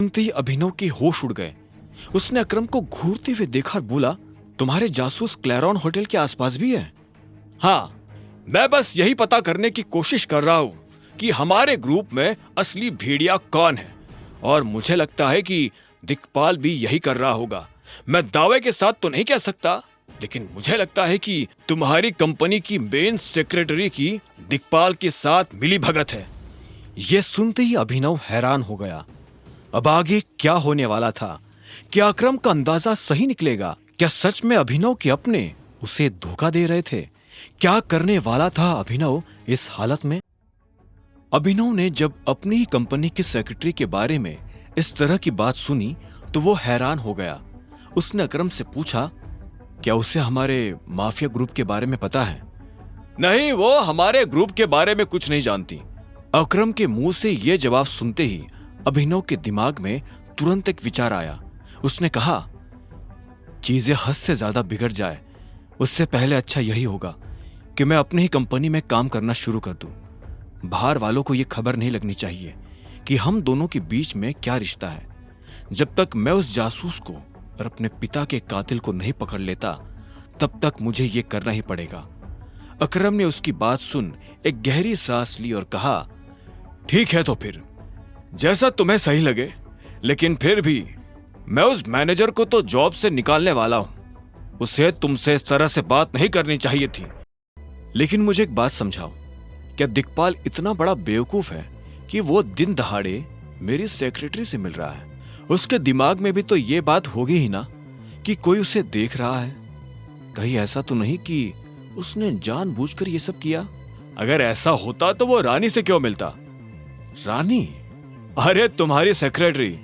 सुनते ही अभिनव के होश उड़ गए। उसने अकरम को घूरते हुए देखा और बोला, तुम्हारे जासूस क्लैरॉन होटल के आसपास भी है? हाँ, मैं बस यही पता करने की कोशिश कर रहा हूँ कि हमारे ग्रुप में असली भेड़िया कौन है, और मुझे लगता है कि दिक्पाल भी यही कर रहा होगा। मैं दावे के साथ तो नहीं कह सकता, लेकिन मुझे लगता है कि तुम्हारी कंपनी की मेन सेक्रेटरी की दिक्पाल के साथ मिली भगत है। यह सुनते ही अभिनव हैरान हो गया। अब आगे क्या होने वाला था? क्या अकरम का अंदाजा सही निकलेगा? क्या सच में अभिनव के अपने उसे धोखा दे रहे थे? क्या करने वाला था अभिनव इस हालत में? अभिनव ने जब अपनी ही कंपनी की सेक्रेटरी के बारे में इस तरह की बात सुनी तो वो हैरान हो गया। उसने अकरम से पूछा, क्या उसे हमारे माफिया ग्रुप के बारे में पता है? नहीं, वो हमारे ग्रुप के बारे में कुछ नहीं जानती। अकरम के मुंह से यह जवाब सुनते ही अभिनव के दिमाग में तुरंत एक विचार आया। उसने कहा, चीजें हद से ज्यादा बिगड़ जाए उससे पहले अच्छा यही होगा कि मैं अपनी ही कंपनी में काम करना शुरू कर दूं। बाहर वालों को यह खबर नहीं लगनी चाहिए कि हम दोनों के बीच में क्या रिश्ता है। जब तक मैं उस जासूस को और अपने पिता के कातिल को नहीं पकड़ लेता, तब तक मुझे यह करना ही पड़ेगा। अकरम ने उसकी बात सुन एक गहरी सांस ली और कहा, ठीक है तो फिर जैसा तुम्हें सही लगे, लेकिन फिर भी मैं उस मैनेजर को तो जॉब से निकालने वाला हूं। उसे तुमसे इस तरह से बात नहीं करनी चाहिए थी। लेकिन मुझे एक बात समझाओ, क्या दिक्पाल इतना बड़ा बेवकूफ है कि वो दिन दहाड़े मेरी सेक्रेटरी से मिल रहा है? उसके दिमाग में भी तो ये बात होगी ही ना कि कोई उसे देख रहा है। कहीं ऐसा तो नहीं कि उसने जानबूझकर ये सब किया? अगर ऐसा होता तो वो रानी से क्यों मिलता? रानी? अरे तुम्हारी सेक्रेटरी।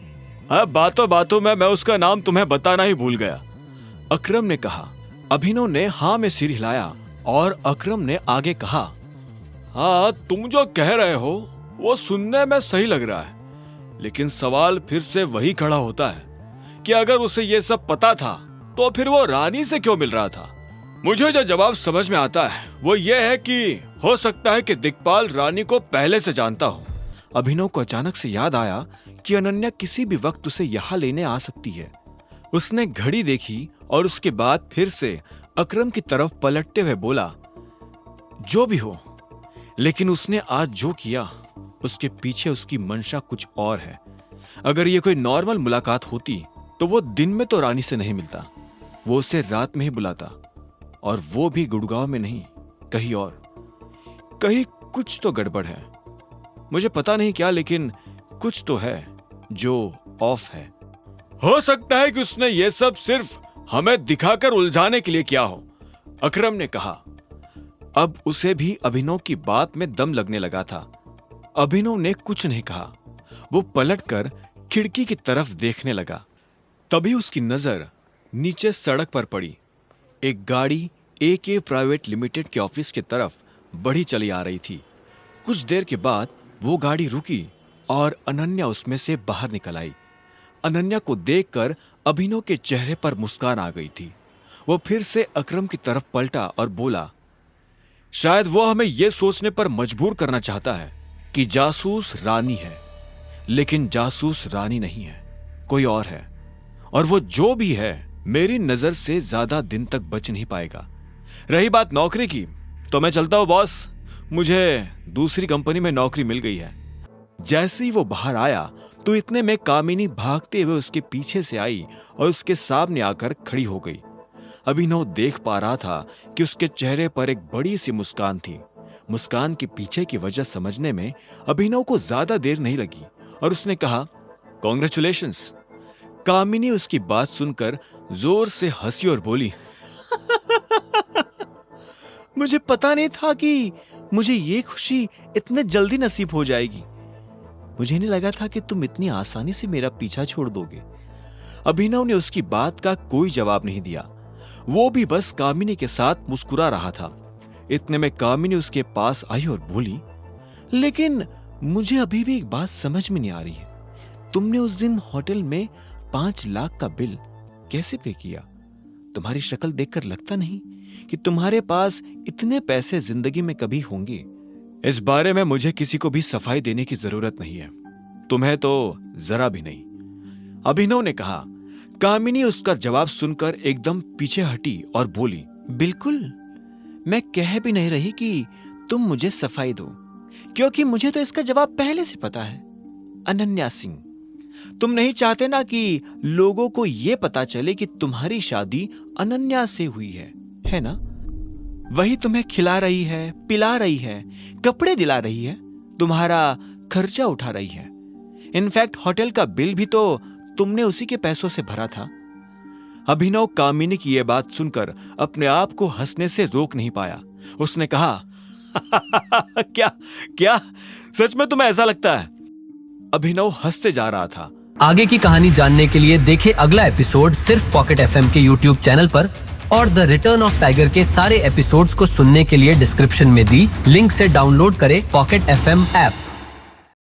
अब बातों बातों में मैं उसका नाम तुम्हें बताना ही भूल गया, अकरम ने कहा। अभिनव ने हाँ में सिर हिलाया और अकरम ने आगे कहा, हाँ, तुम जो कह रहे हो वो सुनने में सही लग रहा है, लेकिन सवाल फिर से वही खड़ा होता है कि अगर उसे ये सब पता था तो फिर वो रानी से क्यों मिल रहा था? मुझे जो जवाब समझ में आता है वो ये है कि हो सकता है कि दिक्पाल रानी को पहले से जानता हो। अभिनव को अचानक से याद आया कि अनन्या किसी भी वक्त उसे यहाँ लेने आ सकती है। उसने घड़ी देखी और उसके बाद फिर से अकरम की तरफ पलटते हुए बोला, जो भी हो, लेकिन उसने आज जो किया उसके पीछे उसकी मंशा कुछ और है। अगर ये कोई नॉर्मल मुलाकात होती तो वो दिन में तो रानी से नहीं मिलता, वो उसे रात में ही बुलाता, और वो भी गुड़गांव में नहीं, कहीं और। कहीं कुछ तो गड़बड़ है। मुझे पता नहीं क्या, लेकिन कुछ तो है जो ऑफ है। हो सकता है कि उसने ये सब सिर्फ हमें दिखाकर उलझाने के लिए किया हो, अकरम ने कहा। अब उसे भी अभिनव की बात में दम लगने लगा था। अभिनव ने कुछ नहीं कहा। वो पलटकर खिड़की की तरफ देखने लगा। तभी उसकी नजर नीचे सड़क पर पड़ी। एक गाड़ी AK प्राइवेट लिमिटेड के ऑफिस की तरफ बढ़ी चली आ रही थी। कुछ देर के बाद वो गाड़ी रुकी और अनन्या उसमें से बाहर निकल आई। अनन्या को देखकर अभिनव के चेहरे पर मुस्कान आ गई थी। वो फिर से अकरम की तरफ पलटा और बोला, शायद वो हमें यह सोचने पर मजबूर करना चाहता है कि जासूस रानी है, लेकिन जासूस रानी नहीं है, कोई और है। और वो जो भी है मेरी नजर से ज्यादा दिन तक बच नहीं पाएगा। रही बात नौकरी की, तो मैं चलता हूं बॉस, मुझे दूसरी कंपनी में नौकरी मिल गई है। जैसे ही वो बाहर आया तो इतने में कामिनी भागते हुए उसके पीछे से आई और उसके सामने आकर खड़ी हो गई। अभिनव देख पा रहा था कि उसके चेहरे पर एक बड़ी सी मुस्कान थी। मुस्कान के पीछे की वजह समझने में अभिनव को ज्यादा देर नहीं लगी और उसने कहा, कॉन्ग्रेचुलेशंस। कामिनी उसकी बात सुनकर जोर से हंसी और बोली, मुझे पता नहीं था कि मुझे ये खुशी इतने जल्दी नसीब हो जाएगी। मुझे नहीं लगा था कि तुम इतनी आसानी से मेरा पीछा छोड़ दोगे। अभिनव ने उसकी बात का कोई जवाब नहीं दिया। वो भी बस कामिनी के साथ मुस्कुरा रहा था। इतने में कामिनी उसके पास आई और बोली, लेकिन मुझे अभी भी एक बात समझ में नहीं आ रही है। तुमने उस दिन होटल में 5 लाख का बिल कैसे पे किया? तुम्हारी शक्ल देखकर लगता नहीं कि तुम्हारे पास इतने पैसे जिंदगी में कभी होंगे। इस बारे में मुझे किसी को भी सफाई देने की जरूरत नहीं है, तुम्हें तो जरा भी नहीं। अभिनव ने कहा। कामिनी उसका जवाब सुनकर एकदम पीछे हटी और बोली, बिल्कुल, मैं कह भी नहीं रही कि तुम मुझे सफाई दो, क्योंकि मुझे तो इसका जवाब पहले से पता है। अनन्या सिंह, तुम नहीं चाहते ना कि लोगों को यह पता चले कि तुम्हारी शादी अनन्या से हुई है ना? वही तुम्हें खिला रही है, पिला रही है, कपड़े दिला रही है, तुम्हारा खर्चा उठा रही है। इनफैक्ट होटल का बिल भी तो तुमने उसी के पैसों से भरा था। अभिनव कामिनी की यह बात सुनकर अपने आप को हंसने से रोक नहीं पाया। उसने कहा, क्या क्या सच में तुम्हें ऐसा लगता है? अभिनव हंसते जा रहा था। आगे की कहानी जानने के लिए देखें अगला एपिसोड सिर्फ पॉकेट एफएम के यूट्यूब चैनल पर, और द रिटर्न ऑफ टाइगर के सारे एपिसोड्स को सुनने के लिए डिस्क्रिप्शन में दी लिंक से डाउनलोड करें पॉकेट एफएम ऐप।